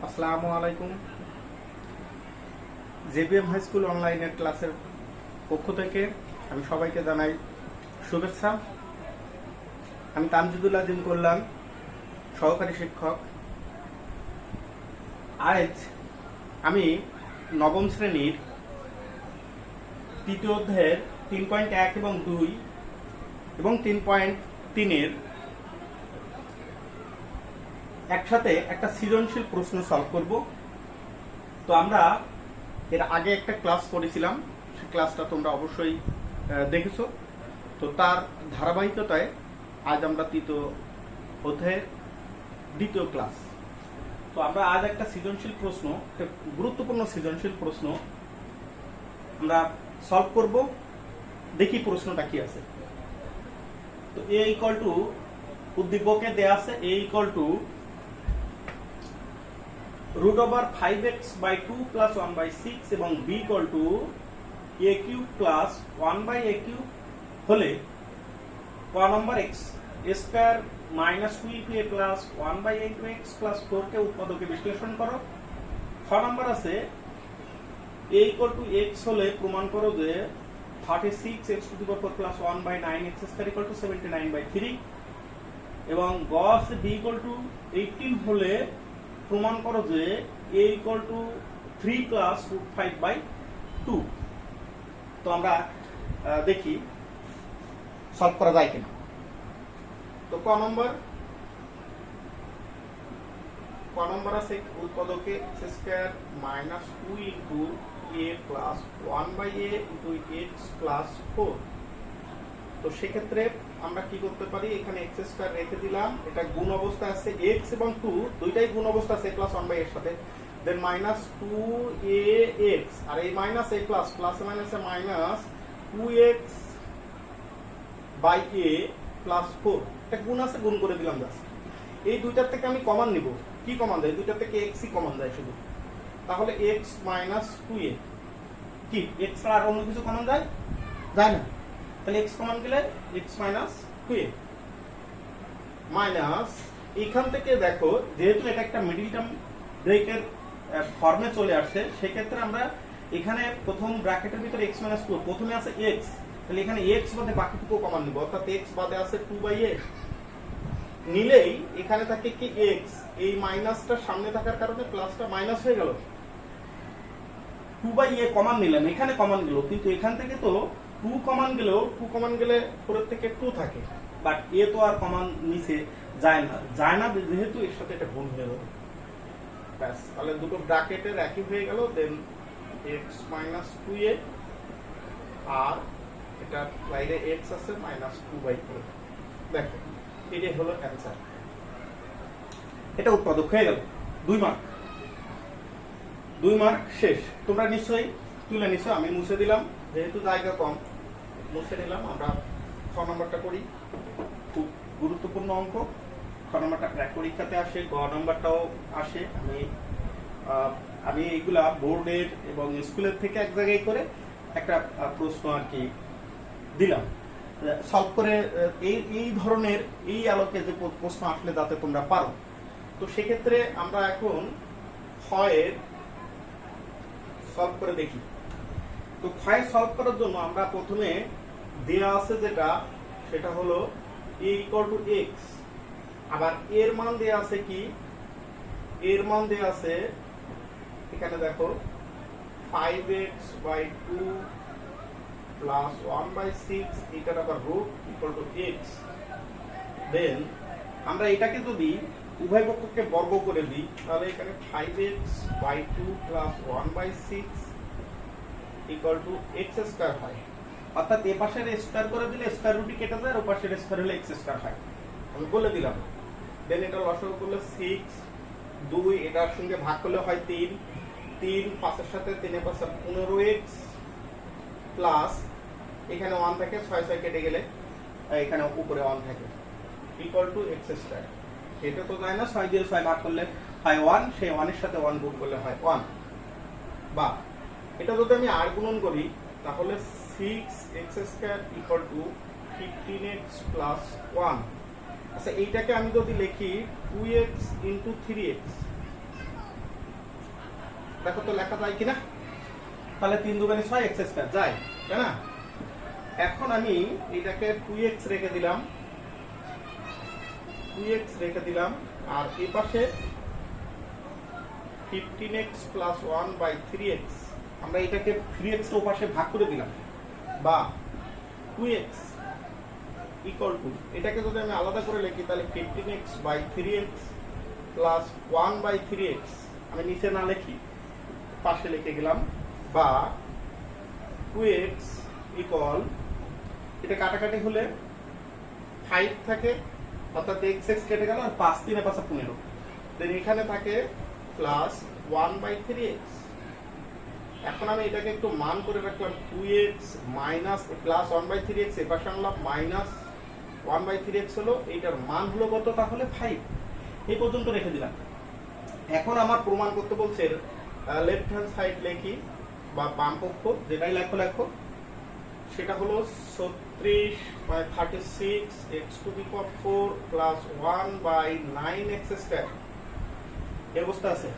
আসসালামু আলাইকুম। JBM high school অনলাইনের ক্লাসের পক্ষ থেকে আমি সবাইকে জানাই শুভেচ্ছা। আমি তামজিদুল আজিম কল্যাণ, সহকারী শিক্ষক। আজ আমি নবম শ্রেণীর তৃতীয় অধ্যায়ের 3.1 এবং 2 এবং 3.3-এর একসাথে একটা সৃজনশীল প্রশ্ন সলভ করব। তো আমরা এর আগে একটা ক্লাস করেছিলাম, সেই ক্লাসটা তোমরা অবশ্যই দেখেছো। তো তার ধারাবাহিকতায় আজ আমরা তৃতীয় অধ্যায়ের দ্বিতীয় ক্লাস। তো আমরা আজ একটা সৃজনশীল প্রশ্ন, একটা গুরুত্বপূর্ণ সৃজনশীল প্রশ্ন আমরা সলভ করব। দেখি প্রশ্নটা কি আছে। তো এ ইকুয়াল টু, উদ্দীপকে দেয়া আছে এ ইকুয়াল টু √5x/2 + 1/6 এবং b equal to a³ + 1/a³ হলে ক নম্বর x² - 2a + 1/a2x + 4 কে উৎপাদকে বিশ্লেষণ করো। খ নম্বর আছে a ইকুয়াল টু x হলে প্রমাণ করো যে 36x⁴ + 1/9x² ইকুয়াল টু 79/3 এবং গ আছে b ইকুয়াল টু 18 হলে প্রমাণ করো যে a ইকুয়াল টু 3 + √5/2। তো আমরা দেখি সলভ করা যায় কিনা। তো ক নম্বর আছে উৎপাদকে x² - 2 * a + 1/a * x + 4। তো সেক্ষেত্রে আমরা কি করতে পারি, এখানে x² রেখে দিলাম, এটা গুণ অবস্থায় আছে, x এবং 2 দুইটাই গুণ অবস্থা আছে + 1/a এর সাথে। দেন -2ax আর এই -a প্লাস মাইনাসে -2x/a + 4, এটা গুণ আছে, গুণ করে দিলাম জাস্ট। এই দুইটার থেকে আমি কমন নিব। কি কমন যায়? দুইটার থেকে x ই কমন যায় শুধু। তাহলে x - 2a কি x আর অন্য কিছু কমন যায়? যায় না। তাহলে x কমন গেলে x - 2a মাইনাস, এখান থেকে দেখো যেহেতু এটা একটা মিডল টার্ম ব্রেকের ফর্মে চলে আসছে, সেক্ষেত্রে আমরা এখানে প্রথম ব্র্যাকেটের ভিতরে x - 2 প্রথমে আছে x, তাহলে এখানে x বাদে বাকিটুকু কমন নিব, অর্থাৎ x বাদে আছে 2/a নিলেই এখানে থাকে কি x, এই মাইনাসটা সামনে থাকার কারণে প্লাসটা মাইনাস হয়ে গেল। 2/a কমন নিলাম, এখানে কমন গেল, কিন্তু এখান থেকে তো 2 কমন গেলে 4 এর থেকে 2 থাকে, বাট a তো আর কমন নিচে যায় না যেহেতু এর সাথে এটা গুণ হয়ে গেল। ব্যাস, তাহলে দুটো ব্র্যাকেটের একই হয়ে গেল। দেন x - 2a আর এটা বাইরে x আছে -2/4। দেখো এটাই হলো অ্যানসার। এটা উৎপাদক হয়ে গেল। 2 মার্ক শেষ। তোমরা নিশ্চয়ই তুলে নিছো, আমি মুছে দিলাম যেহেতু জায়গা কম, মুছে নিলাম। আমরা 6 নম্বরটা করি, খুব গুরুত্বপূর্ণ অঙ্ক। 6 নম্বরটা প্রাক পরীক্ষাতে আসে, গ নম্বরটাও আসে। আমি এইগুলা বোর্ডের এবং স্কুলের থেকে এক জায়গায় করে একটা প্রশ্ন আর কি দিলাম সলভ করে, এই ধরনের এই আলোকে যে প্রশ্ন আসলে যাতে তোমরা পারো। তো সেক্ষেত্রে আমরা এখন ক্ষয়ের সলভ করে দেখি। তো ক্ষয় সলভ করার জন্য আমরা প্রথমে দেয়া আছে যেটা, সেটা হলো a = x, আবার এর মান দেয়া আছে কি, এর মান দেয়া আছে এখানে দেখো 5x/2 + 1/6, এটার আবার রুট = x। দেন আমরা এটাকে যদি উভয় পক্ষকে বর্গ করে দিই, তাহলে এখানে 5x/2 + 1/6 = x² হয়। অর্থাৎ এ পাশের স্কয়ার করে দিলে স্কয়ার রুটই কেটে যায়, আর ও পাশের স্কয়ার হলে x² হয়। আমি বলে দিলাম। দেন এটা লসাগু করলে 6, 2 এটার সঙ্গে ভাগ করলে হয় 3, 5 এর সাথে 3 এর পাশে 15x প্লাস এখানে 1 থাকে, 6 কেটে গেলে এখানে উপরে 1 থাকে = x²। এটা তো যায় না, 6 দিয়ে 6 ভাগ করলে হয় 1, সেই 1 এর সাথে 1 গুণ করলে হয় 1। বা এটা যদি আমি আর গুণন করি, তাহলে 6x² = 15x + 1। আচ্ছা এইটাকে আমি যদি লিখি 2x × 3x, দেখো তো লেখা যায় কিনা। তাহলে 3 দুগুণে 6 এক্স স্কয়ার যায়, তাই না? এখন আমি এটাকে 2x রেখে দিলাম, 2x রেখে দিলাম, আর এই পাশে 15x প্লাস 1/3x, আমরা এটাকে 3x এর পাশে ভাগ করে দিলাম, বা 2x ইকুয়াল টু, এটাকে যদি আমি আলাদা করে লিখি তাহলে 15x/3x প্লাস 1/3x, আমি নিচে না লিখি পাশে লিখে গেলাম, বা 2x ইকুয়াল, এটা কাটাকাটি হলে 5 থাকে, অর্থাৎ x কেটে গেল, আর 5 3 5 15, দেন এখানে থাকে প্লাস 1/3x। এখন আমি এটাকে একটু মান করে রাখলাম, 2x মাইনাস প্লাস 1/3x, এর পাশে আনলাম মাইনাস 1/3x হলো, এইটার মান হলো কত? তাহলে 5। এই পর্যন্ত রেখে দিলাম। এখন আমার প্রমাণ করতে বলছে লেফট হ্যান্ড সাইড লেখি, বা বাম পক্ষ যেটাই লেখো, সেটা হলো 36/36x⁴ প্লাস 1/9x স্কয়ার, এই অবস্থা আছে।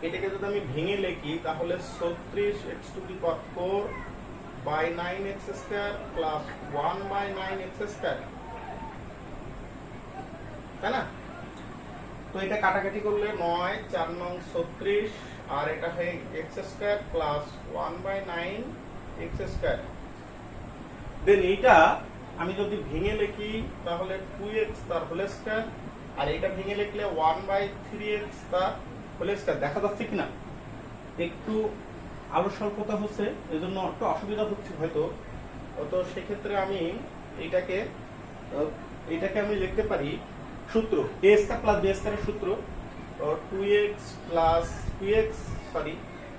এটাকে যদি আমি ভেঙে লিখি তাহলে 36x⁴/9x square plus 1/9x square, তাই না? তো এটা কাটাকাটি করলে 9 4 9 36, আর এটা হয় x square plus 1/9x square. Then এইটা আমি যদি ভেঙে লিখি তাহলে 2x তার হোল স্কয়ার, আর এটা ভেঙে লিখলে 1/3x তার হোল স্কয়ার। দেখা যাচ্ছে কিনা? একটু আলো স্বল্পতা হচ্ছে, এজন্য একটু অসুবিধা হচ্ছে হয়তো। তো সেক্ষেত্রে আমি এটাকে আমি লিখতে পারি সূত্র a স্কয়ার প্লাস b স্কয়ারের সূত্র, 2x প্লাস 2x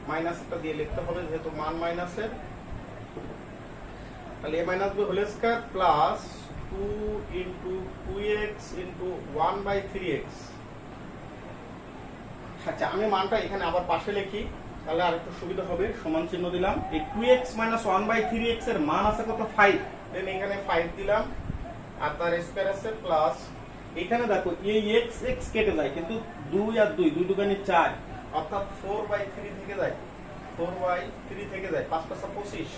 মাইনাস একটা দিয়ে লিখতে হবে যেহেতু মান মাইনাসের, তাহলে a minus b whole square plus 2 into 2x into 1/3x। আচ্ছা, আমি মানটা এখানে আবার পাশে লিখি তাহলে আর একটু সুবিধা হবে। সমান চিহ্ন দিলাম, এই 2x মাইনাস 1/3x এর মান আছে কত? 5। দেন এখানে 5 দিলাম, আর তার স্কয়ার আছে প্লাস, এখানে দেখো এই x x কেটে যায়, কিন্তু 2 আর 2 2 দুগুণে 4, অর্থাৎ 4/3 থেকে যায়, 4/3 থেকে যায়, 5 5 25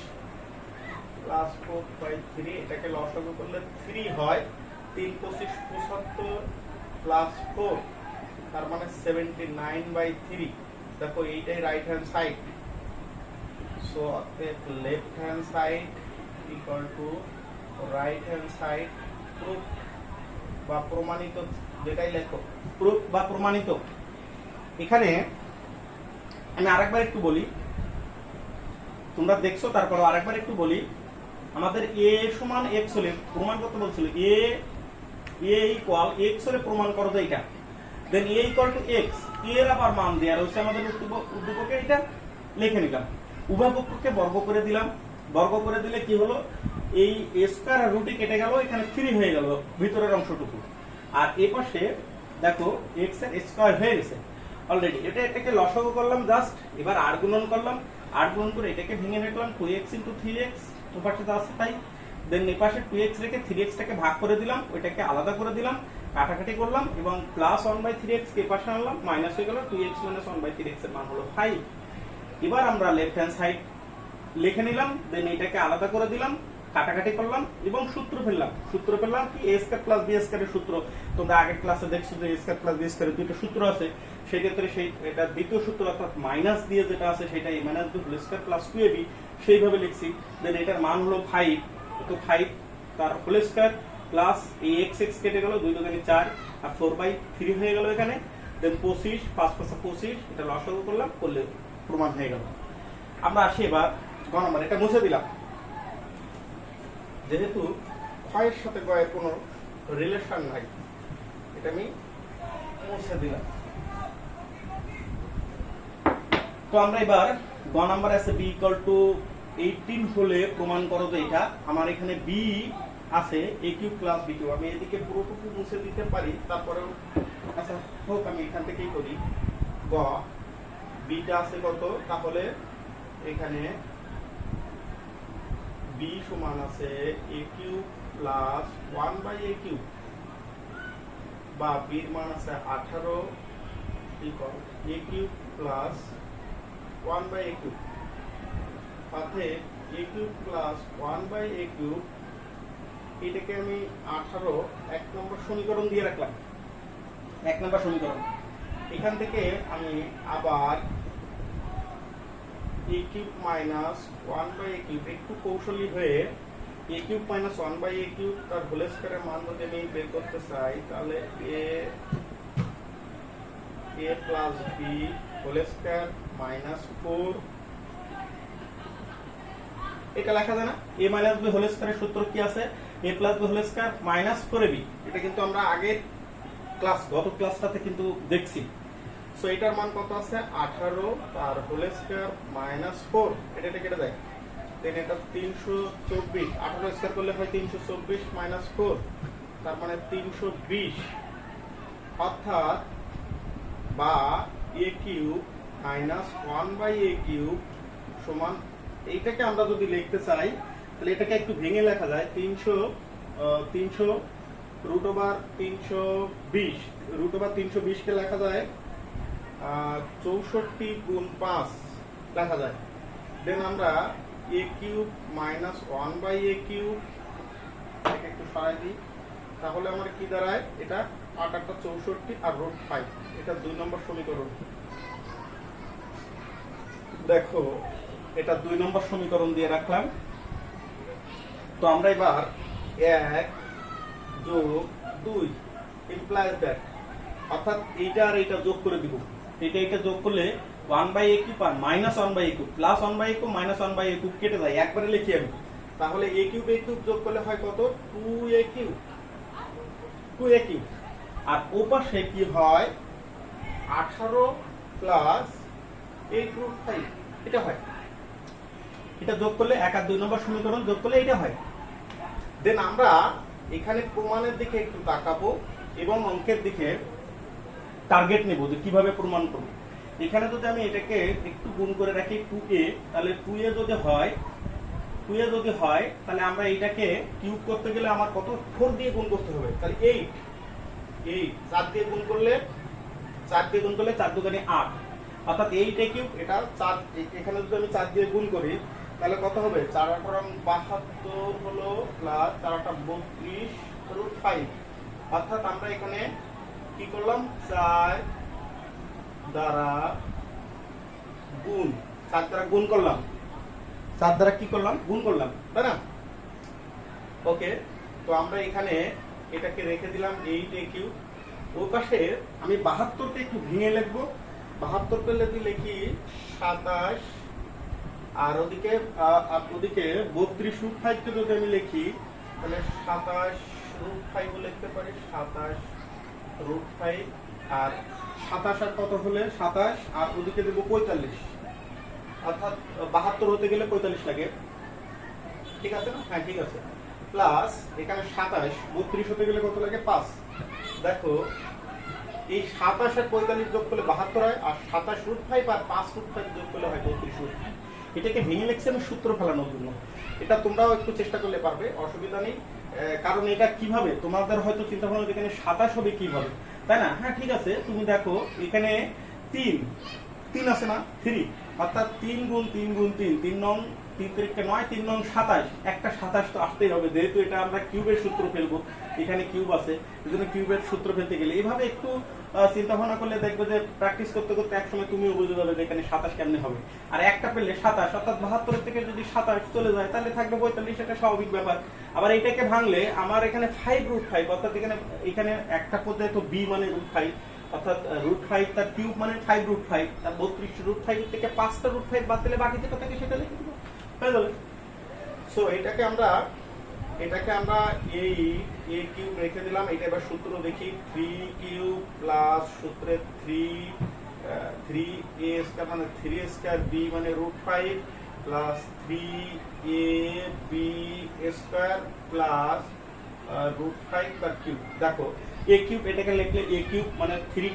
প্লাস 4/3, এটাকে লসাগু করলে 3 হয়, 3 25 75 প্লাস 4, তার মানে 79/3। দেখো এইটাই রাইট হ্যান্ড সাইড, সো অতএব left hand side equal to right hand side. Proof বা প্রমাণিত, যেটাই লেখো, প্রুফ বা প্রমাণিত। এখানে আমি আরেকবার একটু বলি, তোমরা দেখছো তারপর আরেকবার একটু বলি। আমাদের a সমান x হলে প্রমাণ করতে বলছিল, a ইকুয়াল x হলে প্রমাণ করো তো এটা, দেন a ইকুয়াল টু x, এর আবার মান দেওয়া রয়েছে আমাদের উদ্দীপকে, এটা লিখে নিলাম। উভয় পক্ষকে বর্গ করে দিলাম, বর্গ করে দিলে কি হলো, এই স্কয়ার আর রুটে কেটে গেল, এখানে 3 হয়ে গেল ভিতরের অংশটুকু, আর এই পাশে দেখো x এর স্কয়ার হয়ে গেছে অলরেডি। এটাকে লসাগু করলাম জাস্ট, এবার আর গুণন করলাম, আর গুণন করে এটাকে ভেঙে রাখলাম 2x ইনটু 3x, ওপাশে যা আছে তাই। দেন এই পাশে 2x রেখে 3x টাকে ভাগ করে দিলাম, ওইটাকে আলাদা করে দিলাম, কাটাকাটি করলাম, এবং প্লাস 1/3x কে পাশে আনলাম, মাইনাস হয়ে গেল 2x মাইনাস 1/3x এর মান হলো 5। এবার আমরা লেফট হ্যান্ড সাইড লিখে নিলাম, দেন এটাকে আলাদা করে দিলাম, কাটাকাটি করলাম, এবং সূত্র ফেললাম। সূত্র ফেললাম কি, a স্কয়ার প্লাস b স্কয়ারের সূত্র। তোমরা আগের ক্লাসে দেখছো যে a স্কয়ার প্লাস b স্কয়ারের দুটো সূত্র আছে, সেই ক্ষেত্রে এটা দ্বিতীয় সূত্র, অর্থাৎ মাইনাস দিয়ে যেটা আছে সেটা a minus b whole square plus 2ab, সেইভাবে লিখছি। দেন এটার মান হলো 5, তো 5 তার হোল স্কয়ার প্লাস এই x x কেটে গেল, 2 দুগুণে 4, আর 4/3 হয়ে গেল এখানে। দেন 25 5 5 25, এটা লসাগু করলাম, করলে প্রমাণ হয়ে গেল। আমরা আসি এবার গ নম্বর, এটা মুছে দিলাম যেহেতু ক্ষয়ের সাথে গয়ের কোনো রিলেশন নাই, এটা আমি মুছে দিলাম। তো আমরা এবার গ নাম্বার আছে b ইকুয়াল টু 18 হলে প্রমাণ করো যে এটা, আমার এখানে b আছে a cube plus b cube, আমি এদিকে পুরোটুকু মুছে দিতে পারি, তারপরেও আচ্ছা হোক, আমি এখান থেকেই করি। গ bটা আছে কত, তাহলে এখানে b সমান আছে a cube plus 1/a cube, বা b এর মান আছে 18 equal a cube plus 1 by a cube, অতএব a cube plus 1 by a cube, এটাকে আমি 18 এক নম্বর সমীকরণ দিয়ে রাখলাম। এক নম্বর সমীকরণ, এখান থেকে আমি আবার a cube minus 1 by a cube, একটু কৌশলী হয়ে a cube minus 1 by a cube তার হোল স্কয়ারের মান যদি আমি বের করতে চাই, তাহলে a plus b whole square minus 4, এটা লেখা যায় না? a মাইনাস b হোল স্কয়ারের সূত্র কি আছে? a plus b whole square minus 4ab, এটা কিন্তু আমরা আগের গত ক্লাসটাতে কিন্তু দেখছি। সো এটার মান কত আছে? 18 তার হোল স্কয়ার মাইনাস 4, এটা কেটে যায়, দেন এটা 324, 18 স্কয়ার করলে হয় 324 মাইনাস 4, তার মানে 320, অর্থাৎ বা a cube minus 1 by a cube সমান, এইটাকে আমরা যদি লিখতে চাই তাহলে এটাকে একটু ভেঙে লেখা যায় 300 রুট ওভার 320 কে লেখা যায় 64 গুণ 5 লেখা যায়। দেন আমরা a cube minus 1 by a cube এটাকে একটু সরাই দিই, তাহলে আমার কি দাঁড়ায়? এটা 8 8 64 আর রুট 5, এটা 2 নম্বর সমীকরণ। দেখো এটা 2 নম্বর সমীকরণ দিয়ে রাখলাম। তো আমরা এবার 1 যোগ 2 ইমপ্লাইজ দ্যাট, অর্থাৎ এইটা আর এইটা যোগ করে দিব, এটা যোগ করলে 1 বাই a কিউব আর minus 1 by a cube plus 1 by a cube minus 1 by a cube কেটে যায়, একবারে লিখি আমি। তাহলে a কিউব যোগ করলে হয় কত? 2a কিউব, আর ওপাশে কি হয়? 18 প্লাস 8 রুট 5, এটা হয়। এটা যোগ করলে 1 আর 2 নম্বর সমীকরণ যোগ করলে এটা হয়। দেন আমরা এখানে প্রমাণের দিকে একটু তাকাবো এবং অঙ্কের দিকে টার্গেট নেব যে কিভাবে প্রমাণ করব। এখানে যদি আমি এটাকে একটু গুণ করে রাখি 2a, তাহলে 2a যদি হয় তাহলে আমরা এইটাকে কিউব করতে গেলে আমার কত? 4 দিয়ে গুণ করতে হবে, তাহলে 8 4 দিয়ে গুণ করলে 4 দুগুণে 8, অর্থাৎ 8a কিউব, এটা 4, এখানে যদি আমি 4 দিয়ে গুণ করি তাহলে কত হবে? 4 8 72 হলো প্লাস 4 8 32 রুট 5, অর্থাৎ আমরা এখানে কি করলাম? 4 দ্বারা গুণ করলাম, 4 দ্বারা কি করলাম? গুণ করলাম, তাই না? ওকে, তো আমরা এখানে এটাকে রেখে দিলাম 8a কিউব। ওই পাশে আমি 72 কে একটু ভেঙে লিখবো, 72 কে যদি লিখি 27, আর ওদিকে 32 রুট 5 কে যদি আমি লিখি তাহলে 27 রুট 5 লিখতে পারি, 27 রুট 5, আর 27 আর কত হলে 27, আর ওদিকে দেবো 45, অর্থাৎ 72 হতে গেলে 45 লাগে, ঠিক আছে না? হ্যাঁ ঠিক আছে, প্লাস এখানে 27, 32 হতে গেলে কত লাগে? 5। দেখো এই 27 আর 45 যোগ করলে 72 হয়, আর 27 রুট 5 আর 5 রুট 5 যোগ করলে হয় 32 রুট 5। এটাকে ভেঙে লিখছি আমি সূত্র ফেলানোর জন্য, এটা তোমরাও একটু চেষ্টা করলে পারবে, অসুবিধা নেই। কারণ এটা কিভাবে তোমাদের হয়তো চিন্তা ভাবনা এখানে 27 হবে কিভাবে, তাই না? হ্যাঁ ঠিক আছে, তুমি দেখো এখানে 3 আছে না? 3, অর্থাৎ 3 গুণ 3 গুণ 3, 3 নং 3 তারিখে 9, 3 নং 27, একটা 27 তো আসতেই হবে, যেহেতু এটা আমরা কিউবের সূত্র ফেলবো, এখানে কিউব আছে, এজন্য কিউবের সূত্র ফেলতে গেলে এইভাবে একটু চিন্তা ভাবনা করলে দেখবে যে প্র্যাকটিস করতে করতে একসময় তুমিও বুঝে যাবে যে এখানে 27 কেমনে হবে। আর একটা পেলে 27, অর্থাৎ 72 থেকে যদি 27 চলে যায় তাহলে থাকবে 45, এটা স্বাভাবিক ব্যাপার। আবার এটাকে ভাঙলে আমার এখানে 5 রুট 5, অর্থাৎ এখানে একটা পদে তো b মানে রুট 5, অর্থাৎ রুট 5 তার কিউব মানে 5 রুট 5, তার 32 রুট 5 থেকে 5টা রুট 5 বাদ দিলে বাকি যেটা থাকে সেটা লিখে দেব, হয়ে যাবে। সো এটাকে আমরা এই a কিউব রেখে দিলাম। এটা এবার সূত্র দেখি, 3 কিউব প্লাস সূত্রে 3a স্কয়ার মানে 3a স্কয়ার b মানে root 5 plus 3ab square plus root 5 তার কিউব। দেখো a কিউব, এটাকে লিখলে a কিউব মানে 3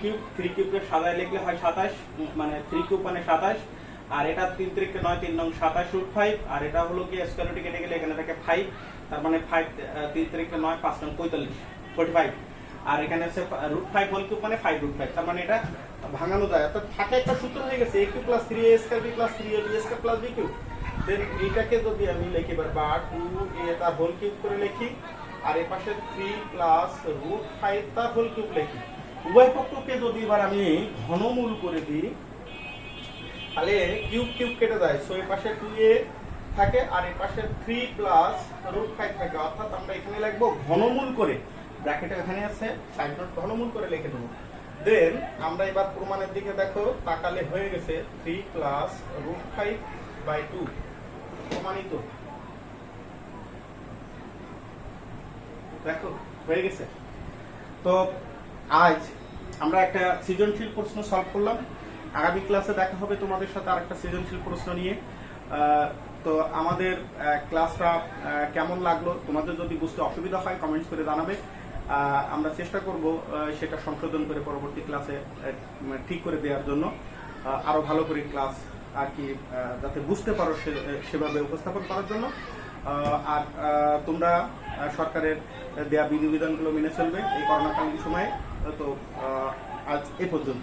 কিউবকে সাজায় লিখলে হয় 27, মানে 3 কিউব মানে 27, আর এটা 3 তারিখে 9, 3 নং 27 রুট 5, আর এটা হলো কি স্কয়ার রুটে কেটে গেলে এখানে থাকে 5, তার মানে 5 3 তারিখে 9, 5 নং 45। আর এখানে আছে √5 হোল কিউব মানে 5√5, তার মানে এটা ভাঙানো যায়। অর্থাৎ থাকে একটা সূত্র হয়ে গেছে a cube plus 3a square b plus 3ab square plus b cube. Then এইটাকে যদি আমি লিখি এবার বা 2a তার হোল কিউব করে লিখি, আর এই পাশে 3 প্লাস √5 তার হোল কিউব লিখি। উভয় পক্ষকে যদি এবার আমি ঘনমূল করে দিই তাহলে কিউব কিউব কেটে যায়, সো এই পাশে 2a থাকে আর এই পাশে 3 প্লাস √5 থাকে। অর্থাৎ আমরা এখানে লিখবো ঘনমূল করে, ব্র্যাকেটে এখানে আছে সাইড নোট, ঘনমূল করে লিখে দেবো। দেন আমরা এবার প্রমাণের দিকে দেখো তাকালে হয়ে গেছে 3 প্লাস √5/2 প্রমাণিত। দেখো হয়ে গেছে। তো আজ আমরা একটা সৃজনশীল প্রশ্ন সলভ করলাম। আগামী ক্লাসে দেখা হবে তোমাদের সাথে আরেকটা সৃজনশীল প্রশ্ন নিয়ে। তো আমাদের ক্লাসটা কেমন লাগলো, তোমাদের যদি বুঝতে অসুবিধা হয় কমেন্টস করে জানাবে। আমরা চেষ্টা করব সেটা সংশোধন করে পরবর্তী ক্লাসে ঠিক করে দেওয়ার জন্য, আরো ভালো করে ক্লাস আর কি যাতে বুঝতে পারো সেভাবে উপস্থাপন করার জন্য। আর তোমরা সরকারের দেয়া বিধিবিধানগুলো মেনে চলবে এই করোনাকালীন সময়ে। তো আজ এ পর্যন্ত।